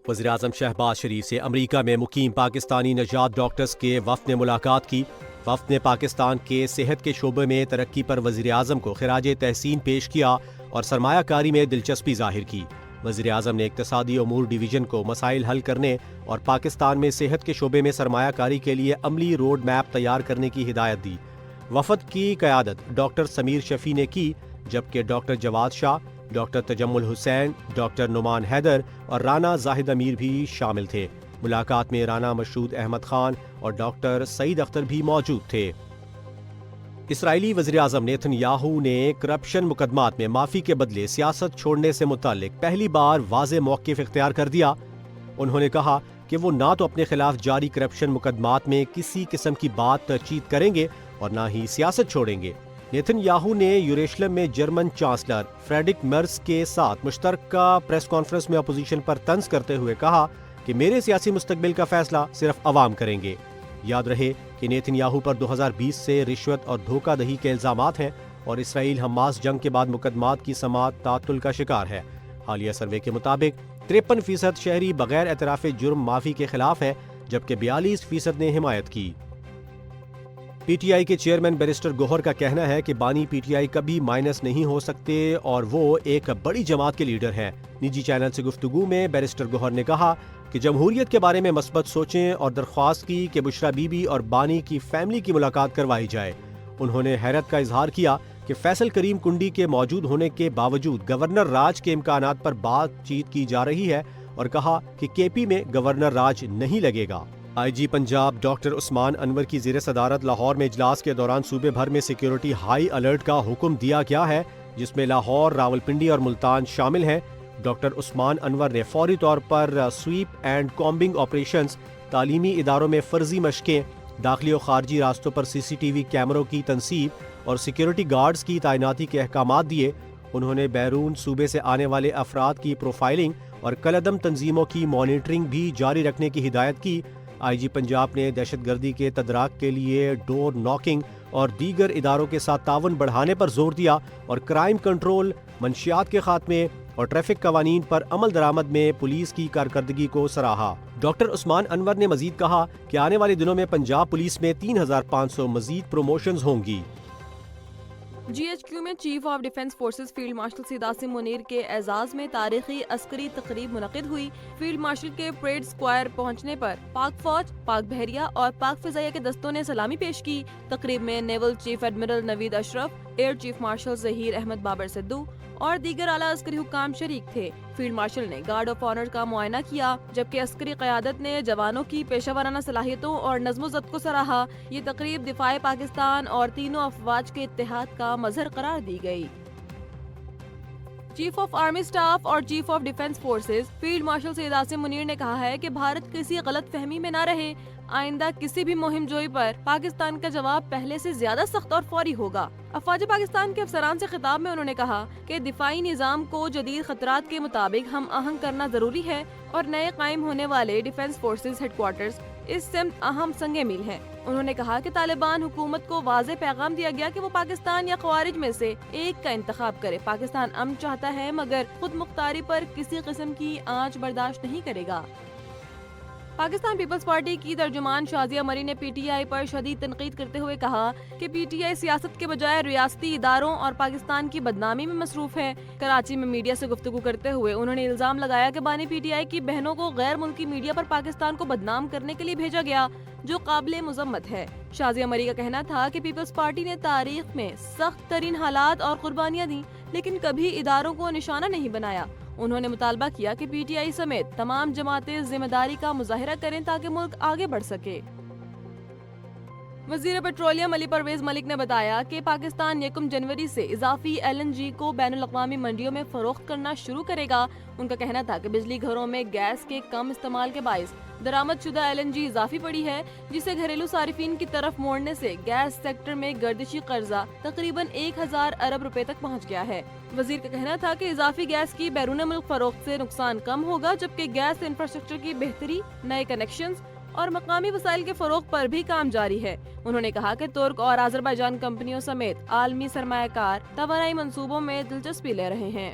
وزیراعظم شہباز شریف سے امریکہ میں مقیم پاکستانی نژاد ڈاکٹرز کے وفد نے ملاقات کی۔ وفد نے پاکستان کے صحت کے شعبے میں ترقی پر وزیراعظم کو خراج تحسین پیش کیا اور سرمایہ کاری میں دلچسپی ظاہر کی۔ وزیراعظم نے اقتصادی امور ڈویژن کو مسائل حل کرنے اور پاکستان میں صحت کے شعبے میں سرمایہ کاری کے لیے عملی روڈ میپ تیار کرنے کی ہدایت دی۔ وفد کی قیادت ڈاکٹر سمیر شفیع نے کی، جبکہ ڈاکٹر جواد شاہ، ڈاکٹر تجمل حسین، ڈاکٹر نعمان حیدر اور رانا زاہد امیر بھی شامل تھے۔ ملاقات میں رانا مشہود احمد خان اور ڈاکٹر سعید اختر بھی موجود تھے۔ اسرائیلی وزیراعظم نیتن یاہو نے کرپشن مقدمات میں معافی کے بدلے سیاست چھوڑنے سے متعلق پہلی بار واضح موقف اختیار کر دیا۔ انہوں نے کہا کہ وہ نہ تو اپنے خلاف جاری کرپشن مقدمات میں کسی قسم کی بات ترچید کریں گے اور نہ ہی سیاست چھوڑیں گے۔ نیتن یاہو نے یروشلم میں جرمن چانسلر فریڈرک مرز کے ساتھ مشترکہ پریس کانفرنس میں اپوزیشن پر طنز کرتے ہوئے کہا کہ میرے سیاسی مستقبل کا فیصلہ صرف عوام کریں گے۔ یاد رہے کہ نیتن یاہو پر 2020 سے رشوت اور دھوکہ دہی کے الزامات ہیں اور اسرائیل حماس جنگ کے بعد مقدمات کی سماعت تعطل کا شکار ہے۔ حالیہ سروے کے مطابق 53% شہری بغیر اعتراف جرم معافی کے خلاف ہے، جبکہ 42% نے حمایت کی۔ پی ٹی آئی کے چیئرمین بیرسٹر گوہر کا کہنا ہے کہ بانی پی ٹی آئی کبھی مائنس نہیں ہو سکتے اور وہ ایک بڑی جماعت کے لیڈر ہیں۔ نجی چینل سے گفتگو میں بیرسٹر گوہر نے کہا کہ جمہوریت کے بارے میں مثبت سوچیں اور درخواست کی کہ بشرا بی بی اور بانی کی فیملی کی ملاقات کروائی جائے۔ انہوں نے حیرت کا اظہار کیا کہ فیصل کریم کنڈی کے موجود ہونے کے باوجود گورنر راج کے امکانات پر بات چیت کی جا رہی ہے اور کہا کہ کے پی میں گورنر راج نہیں لگے گا۔ آئی جی پنجاب ڈاکٹر عثمان انور کی زیر صدارت لاہور میں اجلاس کے دوران صوبے بھر میں سیکیورٹی ہائی الرٹ کا حکم دیا گیا ہے، جس میں لاہور، راولپنڈی اور ملتان شامل ہیں۔ ڈاکٹر عثمان انور نے فوری طور پر سویپ اینڈ کامبنگ آپریشنز، تعلیمی اداروں میں فرضی مشقیں، داخلی و خارجی راستوں پر سی سی ٹی وی کیمروں کی تنصیب اور سیکیورٹی گارڈز کی تعیناتی کے احکامات دیے۔ انہوں نے بیرون صوبے سے آنے والے افراد کی پروفائلنگ اور کالعدم تنظیموں کی مانیٹرنگ بھی جاری رکھنے کی ہدایت کی۔ آئی جی پنجاب نے دہشت گردی کے تدارک کے لیے ڈور ناکنگ اور دیگر اداروں کے ساتھ تعاون بڑھانے پر زور دیا اور کرائم کنٹرول، منشیات کے خاتمے اور ٹریفک قوانین پر عمل درآمد میں پولیس کی کارکردگی کو سراہا۔ ڈاکٹر عثمان انور نے مزید کہا کہ آنے والے دنوں میں پنجاب پولیس میں 3500 مزید پروموشنز ہوں گی۔ جی ایچ کیو میں chief of defence forces field marshal Syed Asim Munir کے اعزاز میں تاریخی عسکری تقریب منعقد ہوئی۔ فیلڈ مارشل کے پریڈ اسکوائر پہنچنے پر پاک فوج، پاک بحریہ اور پاک فضائیہ کے دستوں نے سلامی پیش کی۔ تقریب میں naval chief admiral Naveed Ashraf, air chief marshal Zaheer Ahmed Babar Sidhu اور دیگر اعلیٰ عسکری حکام شریک تھے۔ فیلڈ مارشل نے گارڈ آف آنر کا معائنہ کیا، جبکہ عسکری قیادت نے جوانوں کی پیشہ ورانہ صلاحیتوں اور نظم و ضبط کو سراہا۔ یہ تقریب دفاع پاکستان اور تینوں افواج کے اتحاد کا مظہر قرار دی گئی۔ چیف آف آرمی اسٹاف اور chief of defence forces field marshal Syed Asim Munir نے کہا ہے کہ بھارت کسی غلط فہمی میں نہ رہے۔ آئندہ کسی بھی مہم جوئی پر پاکستان کا جواب پہلے سے زیادہ سخت اور فوری ہوگا۔ افواج پاکستان کے افسران سے خطاب میں انہوں نے کہا کہ دفاعی نظام کو جدید خطرات کے مطابق ہم آہنگ کرنا ضروری ہے اور نئے قائم ہونے والے ڈیفنس فورسز ہیڈ کوارٹرز اس سمت اہم سنگ میل ہیں۔ انہوں نے کہا کہ طالبان حکومت کو واضح پیغام دیا گیا کہ وہ پاکستان یا خوارج میں سے ایک کا انتخاب کرے۔ پاکستان امن چاہتا ہے مگر خود مختاری پر کسی قسم کی آنچ برداشت نہیں کرے گا۔ پاکستان پیپلز پارٹی کی ترجمان شازیہ مری نے پی ٹی آئی پر شدید تنقید کرتے ہوئے کہا کہ پی ٹی آئی سیاست کے بجائے ریاستی اداروں اور پاکستان کی بدنامی میں مصروف ہے۔ کراچی میں میڈیا سے گفتگو کرتے ہوئے انہوں نے الزام لگایا کہ بانی پی ٹی آئی کی بہنوں کو غیر ملکی میڈیا پر پاکستان کو بدنام کرنے کے لیے بھیجا گیا، جو قابل مذمت ہے۔ شازیہ مری کا کہنا تھا کہ پیپلز پارٹی نے تاریخ میں سخت ترین حالات اور قربانیاں دیں، لیکن کبھی اداروں کو نشانہ نہیں بنایا۔ انہوں نے مطالبہ کیا کہ پی ٹی آئی سمیت تمام جماعتیں ذمہ داری کا مظاہرہ کریں تاکہ ملک آگے بڑھ سکے۔ وزیر پیٹرولیم علی پرویز ملک نے بتایا کہ پاکستان 1 جنوری سے اضافی ایل این جی کو بین الاقوامی منڈیوں میں فروخت کرنا شروع کرے گا۔ ان کا کہنا تھا کہ بجلی گھروں میں گیس کے کم استعمال کے باعث درآمد شدہ ایل این جی اضافی پڑی ہے، جسے گھریلو صارفین کی طرف موڑنے سے گیس سیکٹر میں گردشی قرضہ تقریباً 1000 ارب روپے تک پہنچ گیا ہے۔ وزیر کا کہنا تھا کہ اضافی گیس کی بیرون ملک فروخت سے نقصان کم ہوگا، جبکہ گیس انفراسٹرکچر کی بہتری، نئے کنیکشنز اور مقامی وسائل کے فروغ پر بھی کام جاری ہے۔ انہوں نے کہا کہ ترک اور آذربائیجان کمپنیوں سمیت عالمی سرمایہ کار توانائی منصوبوں میں دلچسپی لے رہے ہیں۔